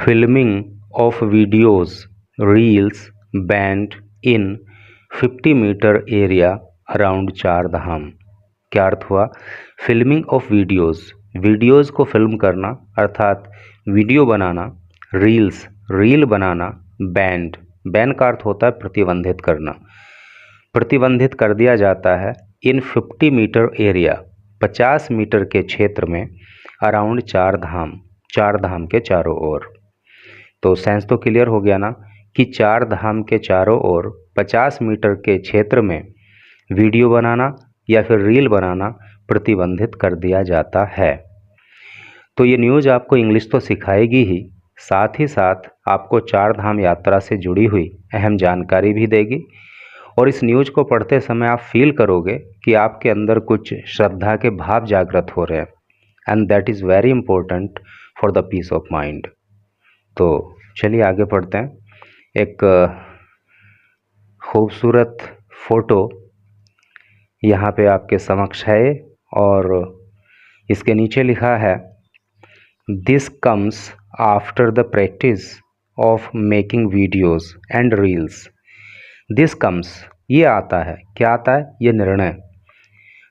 filming of videos reels banned in 50-meter area around चार धाम। क्या अर्थ हुआ? फिल्मिंग ऑफ वीडियोज़ को फिल्म करना अर्थात वीडियो बनाना, रील बनाना, बैन का अर्थ होता है प्रतिबंधित करना, प्रतिबंधित कर दिया जाता है इन 50 मीटर एरिया 50 मीटर के क्षेत्र में अराउंड चार धाम के चारों ओर। तो सेंस तो क्लियर हो गया ना कि चार धाम के चारों ओर 50 मीटर के क्षेत्र में वीडियो बनाना या फिर रील बनाना प्रतिबंधित कर दिया जाता है। तो ये न्यूज़ आपको इंग्लिश तो सिखाएगी ही, साथ ही साथ आपको चार धाम यात्रा से जुड़ी हुई अहम जानकारी भी देगी। और इस न्यूज़ को पढ़ते समय आप फील करोगे कि आपके अंदर कुछ श्रद्धा के भाव जागृत हो रहे हैं, and that is very important for the peace of mind. तो चलिए आगे पढ़ते हैं। एक खूबसूरत फ़ोटो यहाँ पे आपके समक्ष है और इसके नीचे लिखा है this comes after the practice of making videos and reels. This comes, ये आता है, क्या आता है? ये निर्णय,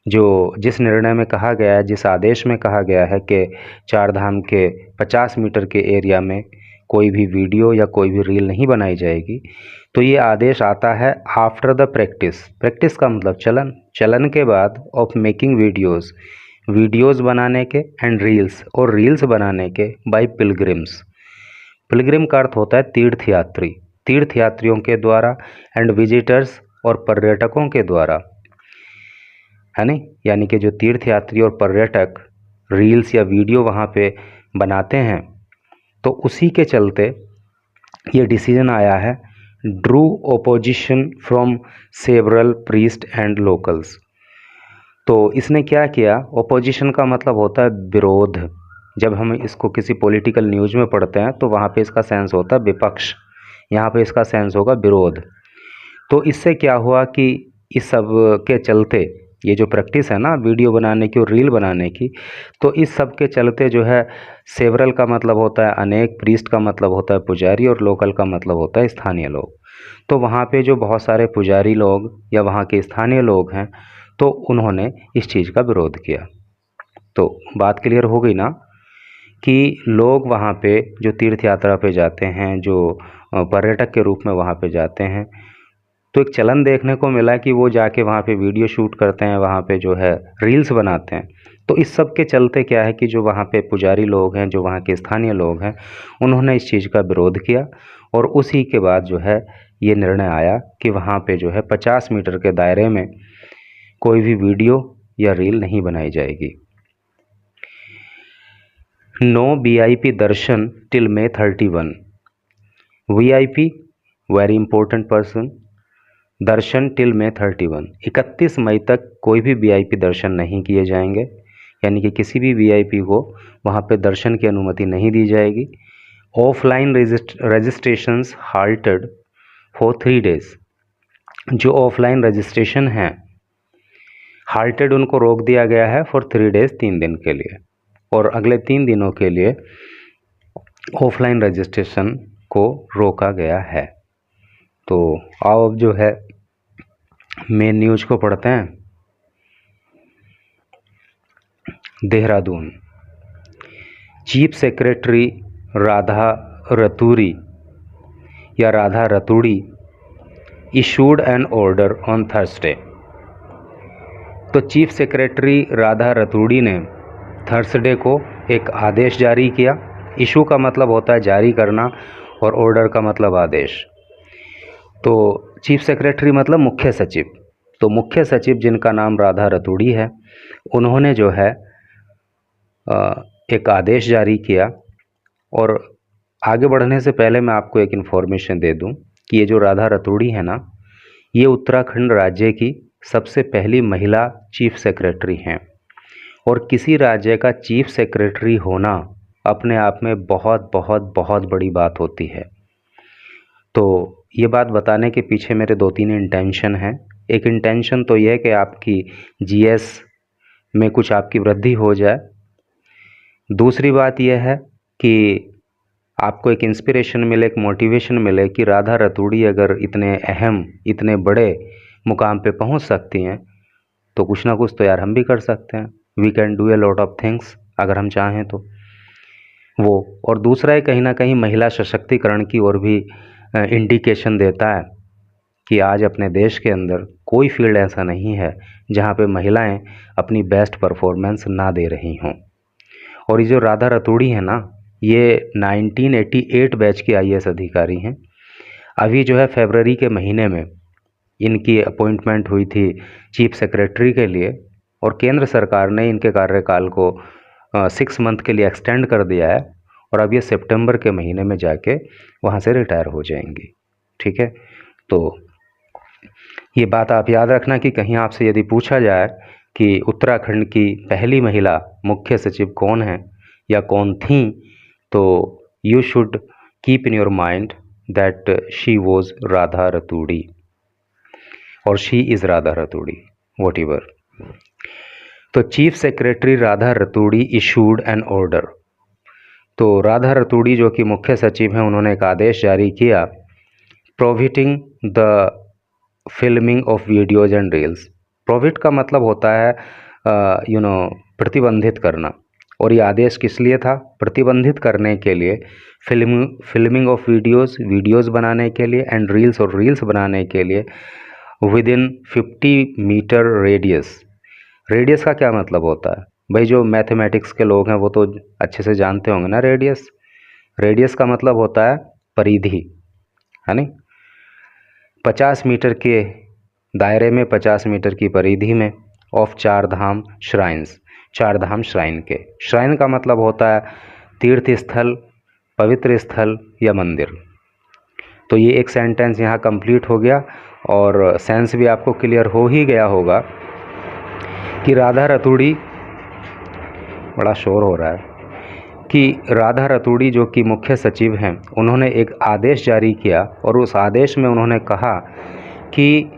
जो जिस निर्णय में कहा गया है, जिस आदेश में कहा गया है कि चार धाम के 50 मीटर के एरिया में कोई भी वीडियो या कोई भी रील नहीं बनाई जाएगी, तो ये आदेश आता है आफ्टर द प्रैक्टिस का मतलब चलन के बाद ऑफ मेकिंग वीडियोज़ बनाने के एंड रील्स और रील्स बनाने के बाय पिलग्रिम का अर्थ होता है तीर्थयात्रियों के द्वारा एंड विजिटर्स और पर्यटकों के द्वारा, है नहीं, यानी कि जो तीर्थयात्री और पर्यटक रील्स या वीडियो वहाँ पे बनाते हैं, तो उसी के चलते ये डिसीजन आया है। Drew opposition from several priest and locals. तो इसने क्या किया? ओपोजिशन का मतलब होता है विरोध। जब हम इसको किसी पॉलिटिकल न्यूज़ में पढ़ते हैं तो वहाँ पे इसका सेंस होता है विपक्ष, यहाँ पे इसका सेंस होगा विरोध। तो इससे क्या हुआ कि इस सब के चलते ये जो प्रैक्टिस है ना वीडियो बनाने की और रील बनाने की, तो इस सब के चलते जो है सेवरल का मतलब होता है अनेक, प्रीस्ट का मतलब होता है पुजारी और लोकल का मतलब होता है स्थानीय लोग। तो वहाँ पे जो बहुत सारे पुजारी लोग या वहाँ के स्थानीय लोग हैं, तो उन्होंने इस चीज़ का विरोध किया। तो बात क्लियर हो गई ना कि लोग वहाँ पे जो तीर्थ यात्रा पे जाते हैं, जो पर्यटक के रूप में वहाँ पे जाते हैं, तो एक चलन देखने को मिला कि वो जाके वहाँ पे वीडियो शूट करते हैं, वहाँ पे जो है रील्स बनाते हैं। तो इस सब के चलते क्या है कि जो वहाँ पे पुजारी लोग हैं, जो वहाँ के स्थानीय लोग हैं, उन्होंने इस चीज़ का विरोध किया और उसी के बाद जो है ये निर्णय आया कि वहाँ पे जो है 50 मीटर के दायरे में कोई भी वीडियो या रील नहीं बनाई जाएगी। नो VIP दर्शन till May 31। VIP very important person, दर्शन टिल May 31, 31 मई तक कोई भी VIP दर्शन नहीं किए जाएंगे, यानी कि किसी भी VIP को वहाँ पे दर्शन की अनुमति नहीं दी जाएगी। Offline registrations halted for 3 days. जो ऑफलाइन रजिस्ट्रेशन हैं हाल्टेड, उनको रोक दिया गया है फॉर 3 डेज, 3 दिन के लिए, और अगले 3 दिनों के लिए ऑफलाइन रजिस्ट्रेशन को रोका गया है। तो आओ अब जो है मेन न्यूज़ को पढ़ते हैं। Dehradun, chief secretary Radha Raturi issued an order on Thursday. तो चीफ सेक्रेटरी राधा रतूड़ी ने थर्सडे को एक आदेश जारी किया। इशू का मतलब होता है जारी करना और ऑर्डर का मतलब आदेश। तो चीफ सेक्रेटरी मतलब मुख्य सचिव। तो मुख्य सचिव जिनका नाम राधा रतूड़ी है, उन्होंने जो है एक आदेश जारी किया। और आगे बढ़ने से पहले मैं आपको एक इन्फॉर्मेशन दे दूं कि ये जो राधा रतूड़ी है ना, ये उत्तराखंड राज्य की सबसे पहली महिला चीफ सेक्रेटरी हैं। और किसी राज्य का चीफ सेक्रेटरी होना अपने आप में बहुत बहुत बहुत बड़ी बात होती है। तो ये बात बताने के पीछे मेरे 2-3 इंटेंशन हैं। एक इंटेंशन तो यह है कि आपकी GS में कुछ आपकी वृद्धि हो जाए। दूसरी बात यह है कि आपको एक इंस्पिरेशन मिले, एक मोटिवेशन मिले कि राधा रतूड़ी अगर इतने अहम, इतने बड़े मुकाम पे पहुंच सकती हैं तो कुछ ना कुछ तो यार हम भी कर सकते हैं। We can do a lot of things अगर हम चाहें तो वो। और दूसरा है कहीं ना कहीं महिला सशक्तिकरण की ओर भी इंडिकेशन देता है कि आज अपने देश के अंदर कोई फील्ड ऐसा नहीं है जहाँ पे महिलाएं अपनी बेस्ट परफॉर्मेंस ना दे रही हों। और ये जो राधा रतूड़ी है ना, ये 1988 बैच की आईएएस अधिकारी हैं। अभी जो है फरवरी के महीने में इनकी अपॉइंटमेंट हुई थी चीफ सेक्रेटरी के लिए, और केंद्र सरकार ने इनके कार्यकाल को 6 मंथ के लिए एक्सटेंड कर दिया है, और अब ये सितंबर के महीने में जाके वहाँ से रिटायर हो जाएंगी। ठीक है, तो ये बात आप याद रखना कि कहीं आपसे यदि पूछा जाए कि उत्तराखंड की पहली महिला मुख्य सचिव कौन है या कौन थी, तो you should keep in your mind that she was Radha Raturi और she is Radha Raturi whatever. तो chief secretary Radha Raturi issued an order. तो राधा रतूड़ी जो कि मुख्य सचिव हैं, उन्होंने एक आदेश जारी किया prohibiting the filming of videos and reels. Prohibit का मतलब होता है प्रतिबंधित करना, और ये आदेश किस लिए था? प्रतिबंधित करने के लिए, फिल्मिंग ऑफ वीडियोज़ बनाने के लिए, एंड रील्स और रील्स बनाने के लिए within 50 metre radius. Radius का क्या मतलब होता है भाई? जो मैथमेटिक्स के लोग हैं वो तो अच्छे से जानते होंगे ना। रेडियस का मतलब होता है परिधि, है नहीं? 50 मीटर के दायरे में, 50 मीटर की परिधि में, of 4 Dham shrines, 4 Dham shrine के। श्राइन का मतलब होता है तीर्थ स्थल, पवित्र स्थल या मंदिर। तो ये एक सेंटेंस यहाँ कंप्लीट हो गया, और सेंस भी आपको क्लियर हो ही गया होगा कि राधा रतूड़ी, बड़ा शोर हो रहा है, कि राधा रतूड़ी जो कि मुख्य सचिव हैं, उन्होंने एक आदेश जारी किया, और उस आदेश में उन्होंने कहा कि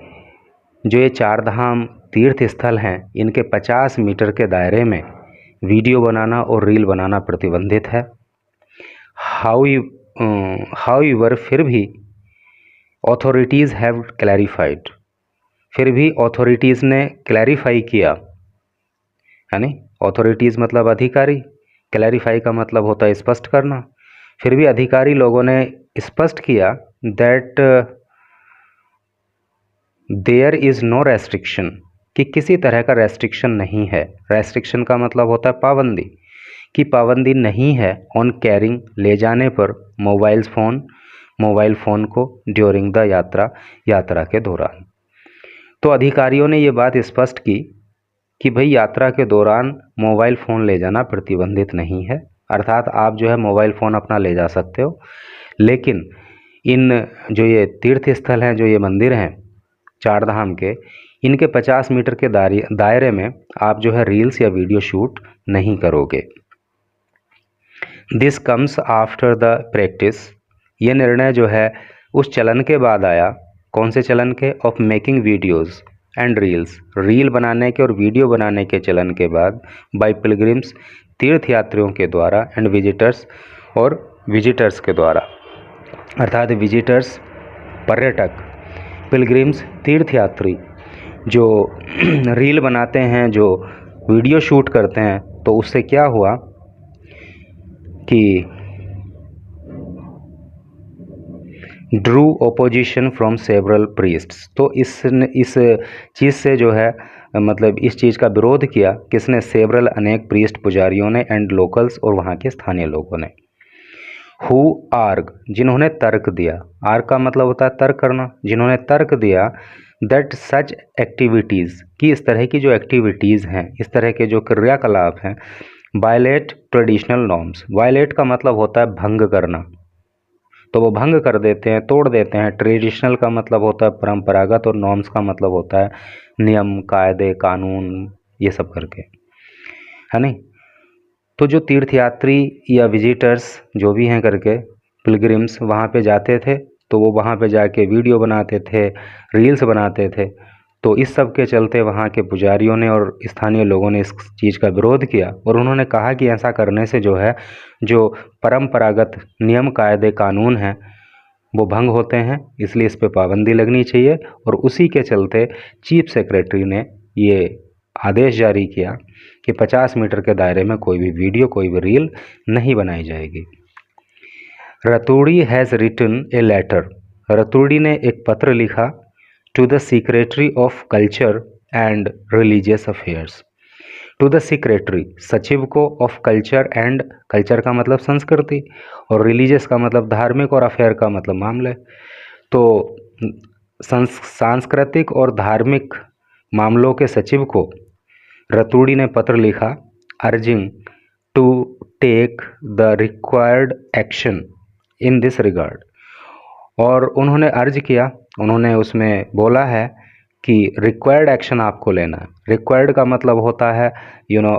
जो ये 4 धाम तीर्थ स्थल हैं, इनके 50 मीटर के दायरे में वीडियो बनाना और रील बनाना प्रतिबंधित है। हाउएवर फिर भी ऑथोरिटीज़ हैव क्लैरिफाइड, फिर भी अथॉरिटीज़ ने क्लैरिफाई किया, है नहीं? अथॉरिटीज़ मतलब अधिकारी, क्लैरिफाई का मतलब होता है स्पष्ट करना। फिर भी अधिकारी लोगों ने स्पष्ट किया that there is no restriction, कि किसी तरह का रेस्ट्रिक्शन नहीं है। रेस्ट्रिक्शन का मतलब होता है पाबंदी, कि पाबंदी नहीं है ऑन कैरिंग, ले जाने पर, मोबाइल फ़ोन को ड्यूरिंग द यात्रा के दौरान। तो अधिकारियों ने ये बात स्पष्ट की कि भाई यात्रा के दौरान मोबाइल फ़ोन ले जाना प्रतिबंधित नहीं है, अर्थात आप जो है मोबाइल फ़ोन अपना ले जा सकते हो, लेकिन इन जो ये तीर्थ स्थल हैं, जो ये मंदिर हैं 4 धाम के, इनके 50 मीटर के दायरे में आप जो है रील्स या वीडियो शूट नहीं करोगे। This comes after the practice, ये निर्णय जो है उस चलन के बाद आया। कौन से चलन के? Of making videos and reels, reel बनाने के और वीडियो बनाने के चलन के बाद, बाय पिलग्रिम्स, तीर्थ यात्रियों के द्वारा, एंड विजिटर्स, और विजिटर्स के द्वारा, अर्थात विजिटर्स पर्यटक, पिलग्रिम्स तीर्थयात्री जो रील बनाते हैं, जो वीडियो शूट करते हैं, तो उससे क्या हुआ कि Drew opposition from several priests. तो इस चीज़ से जो है मतलब इस चीज़ का विरोध किया किसने? सेवरल, अनेक प्रीस्ट, पुजारियों ने, एंड लोकल्स, और वहाँ के स्थानीय लोगों ने। हु आर्ग, जिन्होंने तर्क दिया। आर्ग का मतलब होता है तर्क करना। जिन्होंने तर्क दिया दैट सच एक्टिविटीज़, कि इस तरह की जो एक्टिविटीज़ हैं, इस तरह के जो क्रियाकलाप हैं, वायलेट ट्रेडिशनल नॉर्म्स। वायलेट का मतलब होता है भंग करना, तो वो भंग कर देते हैं, तोड़ देते हैं। ट्रेडिशनल का मतलब होता है परंपरागत, और नॉर्म्स का मतलब होता है नियम, कायदे, कानून, ये सब करके, है नहीं? तो जो तीर्थयात्री या विजिटर्स जो भी हैं करके, पिलग्रिम्स वहाँ पे जाते थे, तो वो वहाँ पे जाके वीडियो बनाते थे, रील्स बनाते थे, तो इस सब के चलते वहाँ के पुजारियों ने और स्थानीय लोगों ने इस चीज़ का विरोध किया और उन्होंने कहा कि ऐसा करने से जो है, जो परंपरागत नियम कायदे कानून हैं वो भंग होते हैं, इसलिए इस पे पाबंदी लगनी चाहिए। और उसी के चलते चीफ सेक्रेटरी ने ये आदेश जारी किया कि 50 मीटर के दायरे में कोई भी वीडियो, कोई भी रील नहीं बनाई जाएगी। Raturi has written a letter, Raturi ने एक पत्र लिखा to the secretary of culture and religious affairs, to the secretary सचिव को, ऑफ कल्चर एंड, कल्चर का मतलब संस्कृति और रिलीजियस का मतलब धार्मिक और अफेयर का मतलब मामले। तो सांस्कृतिक और धार्मिक मामलों के सचिव को रतूड़ी ने पत्र लिखा urging to take the required action in this regard, और उन्होंने अर्ज किया, उन्होंने उसमें बोला है कि रिक्वायर्ड एक्शन आपको लेना है। रिक्वायर्ड का मतलब होता है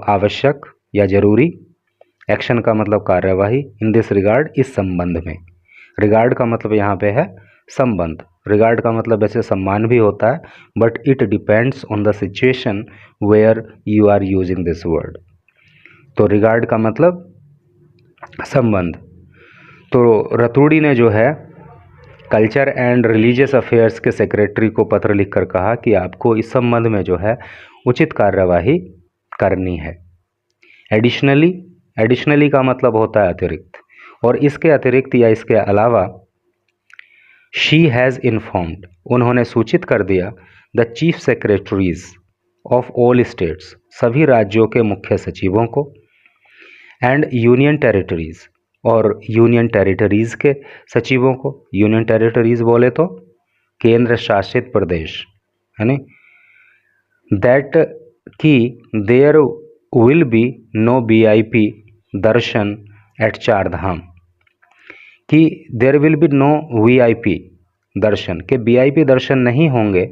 आवश्यक या जरूरी, एक्शन का मतलब कार्यवाही, इन दिस रिगार्ड, इस संबंध में। रिगार्ड का मतलब यहाँ पे है संबंध, रिगार्ड का मतलब वैसे सम्मान भी होता है, but it depends on the situation where you are using this word. तो रिगार्ड का मतलब संबंध। तो रतूड़ी ने जो है कल्चर एंड रिलीजियस अफेयर्स के सेक्रेटरी को पत्र लिखकर कहा कि आपको इस संबंध में जो है उचित कार्यवाही करनी है। एडिशनली का मतलब होता है अतिरिक्त, और इसके अतिरिक्त या इसके अलावा शी हैज़ इन्फॉर्म्ड, उन्होंने सूचित कर दिया the chief secretaries of all states, सभी राज्यों के मुख्य सचिवों को, एंड यूनियन टेरिटरीज, और यूनियन टेरिटरीज़ के सचिवों को। यूनियन टेरिटरीज़ बोले तो केंद्र शासित प्रदेश, है नी, दैट कि there will be no VIP darshan at Char Dham, कि there will be no VIP darshan, के VIP दर्शन नहीं होंगे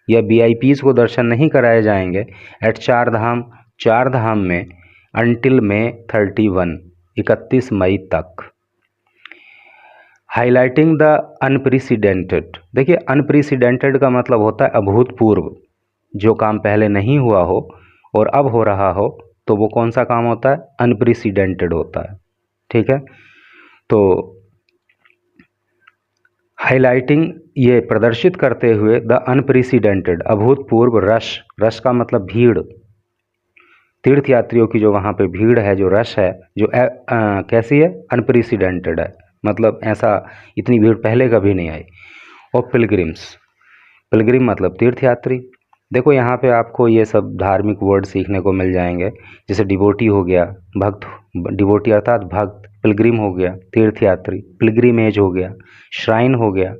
या VIPs को दर्शन नहीं कराए जाएंगे एट चार धाम में अंटिल May 31, 31 मई तक। हाईलाइटिंग द अनप्रेसिडेंटेड, देखिए अनप्रेसिडेंटेड का मतलब होता है अभूतपूर्व, जो काम पहले नहीं हुआ हो और अब हो रहा हो, तो वो कौन सा काम होता है, अनप्रेसिडेंटेड होता है। ठीक है, तो हाईलाइटिंग ये प्रदर्शित करते हुए द अनप्रेसिडेंटेड, अभूतपूर्व रश का मतलब भीड़, तीर्थयात्रियों की जो वहाँ पे भीड़ है, जो रश है, जो कैसी है, अनप्रेसिडेंटेड है, मतलब ऐसा इतनी भीड़ पहले कभी नहीं आई। और पिलग्रिम मतलब तीर्थयात्री। देखो यहाँ पे आपको ये सब धार्मिक वर्ड सीखने को मिल जाएंगे, जैसे डिवोटी हो गया, भक्त, डिवोटी अर्थात भक्त, पिलग्रिम हो गया तीर्थयात्री, पिलग्रिमेज हो गया, श्राइन हो गया,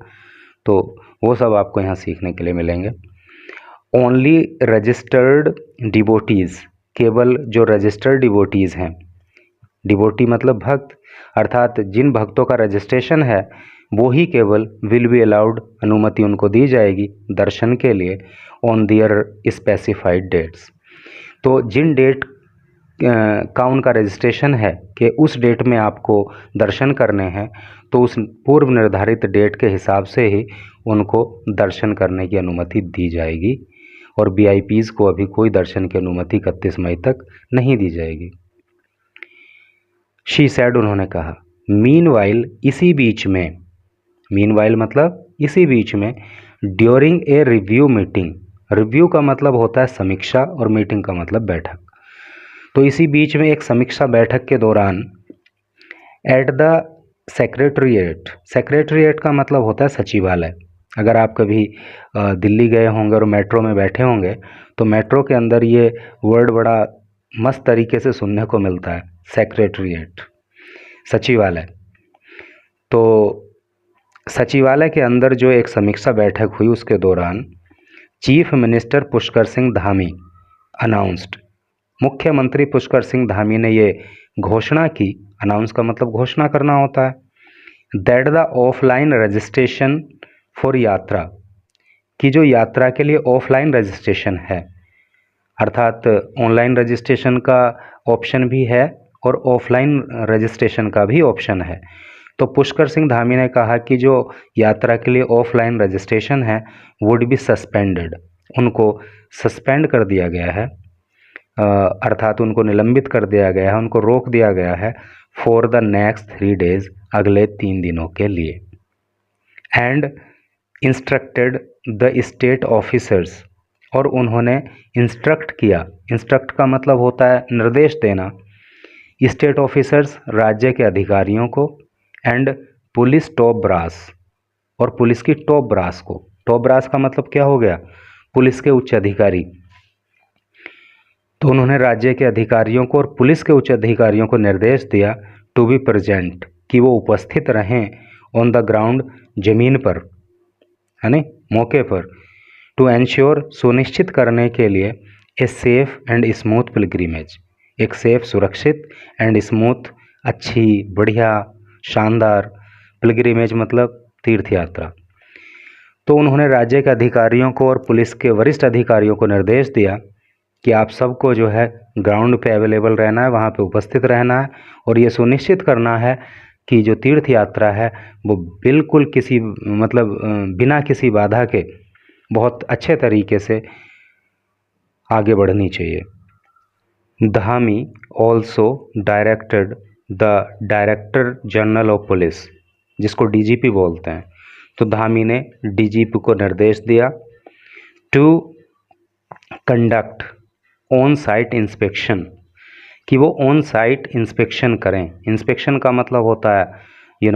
तो वो सब आपको यहाँ सीखने के लिए मिलेंगे। ओनली रजिस्टर्ड डिवोटीज़, केवल जो रजिस्टर्ड डिवोटीज़ हैं, डिवोटी मतलब भक्त, अर्थात जिन भक्तों का रजिस्ट्रेशन है वो ही केवल विल बी अलाउड, अनुमति उनको दी जाएगी दर्शन के लिए ऑन दियर स्पेसिफाइड डेट्स। तो जिन डेट का उनका रजिस्ट्रेशन है कि उस डेट में आपको दर्शन करने हैं, तो उस पूर्व निर्धारित डेट के हिसाब से ही उनको दर्शन करने की अनुमति दी जाएगी, और VIPs को अभी कोई दर्शन की अनुमति 31 मई तक नहीं दी जाएगी। शी सैड, उन्होंने कहा, मीनवाइल, इसी बीच में, मीनवाइल मतलब इसी बीच में, during a review meeting, review का मतलब होता है समीक्षा और मीटिंग का मतलब बैठक, तो इसी बीच में एक समीक्षा बैठक के दौरान एट द सेक्रेटरीट, सेक्रेटरीट का मतलब होता है सचिवालय। अगर आप कभी दिल्ली गए होंगे और मेट्रो में बैठे होंगे, तो मेट्रो के अंदर ये वर्ड बड़ा मस्त तरीके से सुनने को मिलता है, सेक्रेटरीट, सचिवालय। तो सचिवालय के अंदर जो एक समीक्षा बैठक हुई, उसके दौरान chief minister Pushkar Singh Dhami announced, मुख्यमंत्री पुष्कर सिंह धामी ने ये घोषणा की, अनाउंस का मतलब घोषणा करना होता है, that the offline registration for यात्रा, कि जो यात्रा के लिए ऑफलाइन रजिस्ट्रेशन है, अर्थात ऑनलाइन रजिस्ट्रेशन का ऑप्शन भी है और ऑफलाइन रजिस्ट्रेशन का भी ऑप्शन है। तो पुष्कर सिंह धामी ने कहा कि जो यात्रा के लिए ऑफलाइन रजिस्ट्रेशन है वुड बी सस्पेंडेड, उनको सस्पेंड कर दिया गया है, अर्थात उनको निलंबित कर दिया गया है, उनको रोक दिया गया है फॉर द नेक्स्ट 3 डेज, अगले 3 दिनों के लिए। And instructed the state officers, और उन्होंने इंस्ट्रक्ट किया, इंस्ट्रक्ट का मतलब होता है निर्देश देना, स्टेट ऑफिसर्स राज्य के अधिकारियों को, एंड पुलिस टॉप ब्रास, और पुलिस की टॉप ब्रास को। टॉप ब्रास का मतलब क्या हो गया? पुलिस के उच्च अधिकारी। तो उन्होंने राज्य के अधिकारियों को और पुलिस के उच्च अधिकारियों को निर्देश दिया टू बी प्रेजेंट, कि वो उपस्थित रहें ऑन द ग्राउंड, जमीन पर, है नहीं, मौके पर, टू एंश्योर, सुनिश्चित करने के लिए, a safe and smooth pilgrimage, एक सेफ, सुरक्षित, एंड स्मूथ, अच्छी, बढ़िया, शानदार, पिलग्रिमेज मतलब तीर्थ यात्रा। तो उन्होंने राज्य के अधिकारियों को और पुलिस के वरिष्ठ अधिकारियों को निर्देश दिया कि आप सबको जो है ग्राउंड पे अवेलेबल रहना है, वहाँ पे उपस्थित रहना है, और ये सुनिश्चित करना है कि जो तीर्थ यात्रा है वो बिल्कुल किसी मतलब बिना किसी बाधा के बहुत अच्छे तरीके से आगे बढ़नी चाहिए। Dhami also directed the director general of police, जिसको डीजीपी बोलते हैं, तो धामी ने डीजीपी को निर्देश दिया to conduct on site inspection, कि वो ऑन साइट इंस्पेक्शन करें। इंस्पेक्शन का मतलब होता है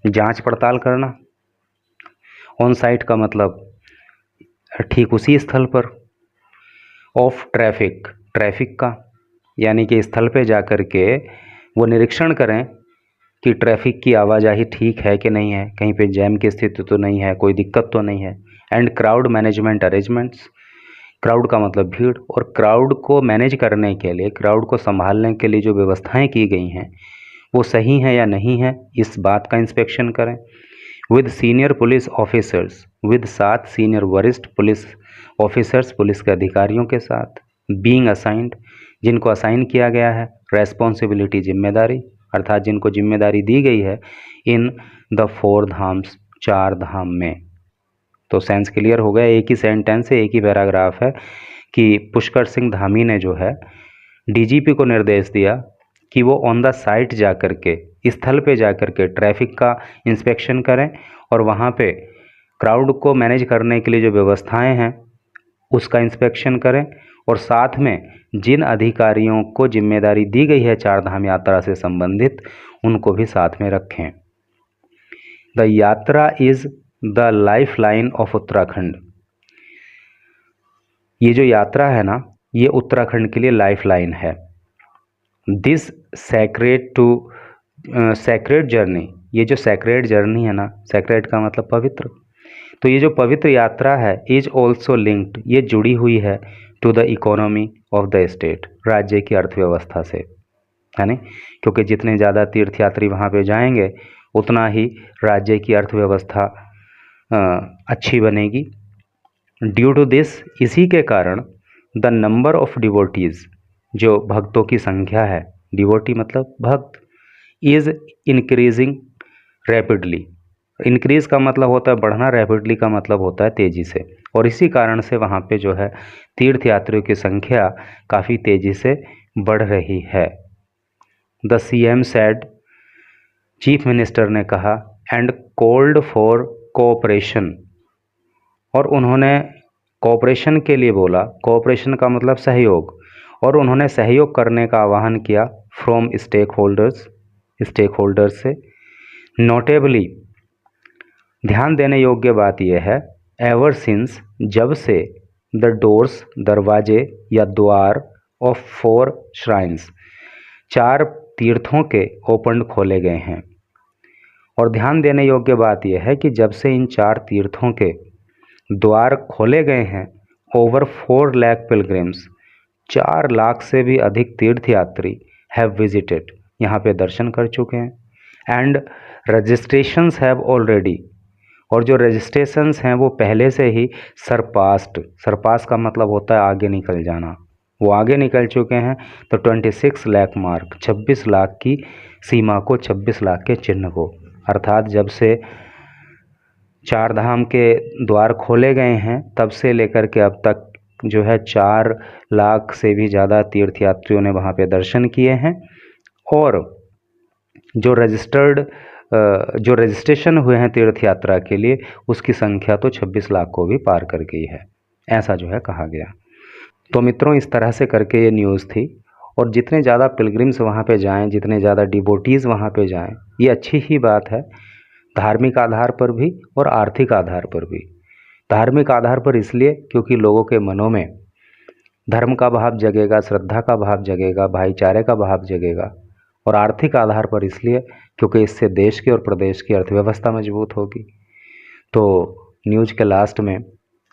जांच पड़ताल करना। ऑन साइट का मतलब ठीक उसी स्थल पर। ऑफ ट्रैफिक, ट्रैफिक का यानी कि स्थल पे जा कर के वो निरीक्षण करें कि ट्रैफिक की आवाजाही ठीक है कि नहीं है, कहीं पे जैम की स्थिति तो नहीं है, कोई दिक्कत तो नहीं है। And crowd management arrangements, crowd का मतलब भीड़, और क्राउड को मैनेज करने के लिए, क्राउड को संभालने के लिए जो व्यवस्थाएं की गई हैं वो सही हैं या नहीं है, इस बात का इंस्पेक्शन करें। With senior police officers, with 7 senior वरिष्ठ पुलिस ऑफिसर्स, पुलिस के अधिकारियों के साथ। बीइंग असाइंड, जिनको असाइन किया गया है। रेस्पॉन्सिबिलिटी, जिम्मेदारी, अर्थात जिनको जिम्मेदारी दी गई है इन द 4 धाम्स, 4 धाम में। तो सेंस क्लियर हो गया, एक ही सेंटेंस है, एक ही पैराग्राफ है कि पुष्कर सिंह धामी ने जो है डीजीपी को निर्देश दिया कि वो ऑन द साइट जा कर के, स्थल पे जा कर के ट्रैफिक का इंस्पेक्शन करें और वहाँ पे क्राउड को मैनेज करने के लिए जो व्यवस्थाएं हैं उसका इंस्पेक्शन करें, और साथ में जिन अधिकारियों को जिम्मेदारी दी गई है 4 धाम यात्रा से संबंधित उनको भी साथ में रखें। द यात्रा is the life line of Uttarakhand, ये जो यात्रा है ना ये उत्तराखंड के लिए लाइफ लाइन है। दिस सैक्रेड जर्नी, ये जो सैक्रेड जर्नी है ना, सैक्रेड का मतलब पवित्र, तो ये जो पवित्र यात्रा है इज ऑल्सो लिंक्ड, ये जुड़ी हुई है to the economy of the state, राज्य की अर्थव्यवस्था से, है नहीं, क्योंकि जितने ज़्यादा तीर्थयात्री वहाँ पे जाएंगे उतना ही राज्य की अर्थव्यवस्था अच्छी बनेगी। ड्यू टू दिस, इसी के कारण द नंबर ऑफ डिवोटीज़, जो भक्तों की संख्या है, डिवोटी मतलब भक्त, इज़ इंक्रीजिंग रैपिडली, इंक्रीज़ का मतलब होता है बढ़ना, रैपिडली का मतलब होता है तेज़ी से, और इसी कारण से वहाँ पे जो है तीर्थयात्रियों की संख्या काफ़ी तेज़ी से बढ़ रही है। The CM said, chief minister ने कहा, एंड कॉल्ड फॉर कोऑपरेशन, और उन्होंने कोऑपरेशन के लिए बोला, कोऑपरेशन का मतलब सहयोग, और उन्होंने सहयोग करने का आह्वान किया फ्रॉम स्टेक होल्डर्स से। नोटेबली, ध्यान देने योग्य बात यह है, एवर सिंस, जब से, द डोर्स, दरवाजे या द्वार, ऑफ 4 श्राइन्स, 4 तीर्थों के ओपन खोले गए हैं। और ध्यान देने योग्य बात यह है कि जब से इन 4 तीर्थों के द्वार खोले गए हैं, ओवर 4 लाख पिलग्रिम्स, 4 लाख से भी अधिक तीर्थयात्री हैव विजिटेड, यहाँ पे दर्शन कर चुके हैं। एंड रजिस्ट्रेशंस हैव ऑलरेडी, और जो रजिस्ट्रेशंस हैं वो पहले से ही सरपास का मतलब होता है आगे निकल जाना, वो आगे निकल चुके हैं। तो 26 लाख मार्क, 26 लाख की सीमा को, 26 लाख के चिन्ह को, अर्थात जब से चार धाम के द्वार खोले गए हैं, तब से लेकर के अब तक जो है 4 लाख से भी ज़्यादा तीर्थयात्रियों ने वहाँ पे दर्शन किए हैं। और जो रजिस्ट्रेशन हुए हैं तीर्थ यात्रा के लिए, उसकी संख्या तो 26 लाख को भी पार कर गई है, ऐसा जो है कहा गया। तो मित्रों, इस तरह से करके ये न्यूज़ थी। और जितने ज़्यादा पिलग्रिम्स वहाँ पे जाएं, जितने ज़्यादा डिवोटीज़ वहाँ पे जाएं, ये अच्छी ही बात है, धार्मिक आधार पर भी और आर्थिक आधार पर भी। धार्मिक आधार पर इसलिए क्योंकि लोगों के मनों में धर्म का भाव जगेगा, श्रद्धा का भाव जगेगा, भाईचारे का भाव जगेगा। और आर्थिक आधार पर इसलिए क्योंकि इससे देश की और प्रदेश की अर्थव्यवस्था मजबूत होगी। तो न्यूज़ के लास्ट में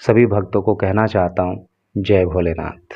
सभी भक्तों को कहना चाहता हूँ, जय भोलेनाथ।